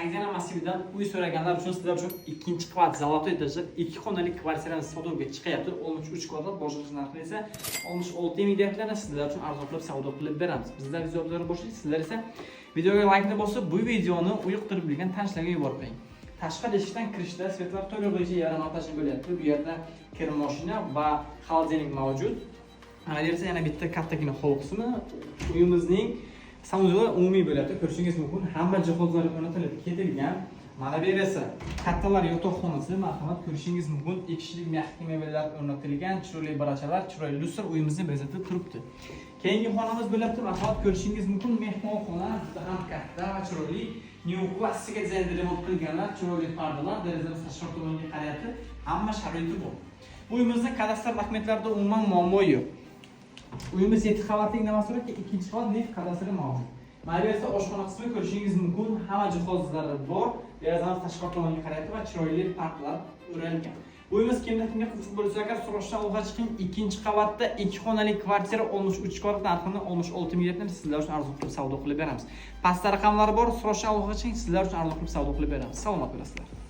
80 massividan uy so'raganlar uchun sizlar uchun ikkinchi qavat zolotoy etajli 2 xonali kvartirani sotuvga chiqyapti. 13 kvadrat, boshqa narxi esa 66 ming deyaptilar. Sizlar uchun arzon qilib savdo qilib beramiz. Bizlar videolarni boshlaymiz. Sizlar esa videoga like bosib, bu videoni uyoqtirib bilgan tanishlarga yuborib qo'ying. Tashqi eshikdan kirishda svetlar to'liq yarım montajli bo'lyapti. Bu yerda kir mashina va xolodilnik mavjud. Mana bu yerda yana bitta kattagina hol qismi uyimizning sanuzli umumiy bo'lyapti. Ko'rishingiz mumkin. Hamma jihozlar o'rnatilib ketilgan. Mana bu esa kattalar yotoqxonasi. Marhamat, ko'rishingiz mumkin. 2 kishilik mehki mebellar o'rnatilgan, chiroyli barachalar, chiroyli lusr uyimizni bezatib turibdi. Keyingi xonamiz bo'lyapti. Marhamat, ko'rishingiz mumkin. Mehmonxona juda ham katta va chiroyli. New klassik dizaynda remont qilganlar, chiroyli pardalar, derazamiz tashqi tomonga qarayapti. Hamma sharoiti bor. Uyimizning kadastr dokumentlarida umuman muammo yo'q. Uyimiz 7 qavatli navasirki, 2-qavat neft kadastri mavjud. Mana bu yerda oshxona qismi ko'rishingiz mumkin. Hamma jihozlari bor. Derazamiz tashqi tomonga qarayapti va chiroyli pardalar o'ralgan. Uyimiz kimga qiziq bo'lsa, agar so'rashdan olg'a chiqing, 2-qavatda 2 xonali kvartira 63 kvadrat narxini 66 ming deb sizlar uchun arzon qilib savdo qilib beramiz. Pastda raqamlar bor, so'rashdan olg'a chiqing, sizlar uchun arzon qilib savdo qilib beramiz. Salomat bo'lasizlar.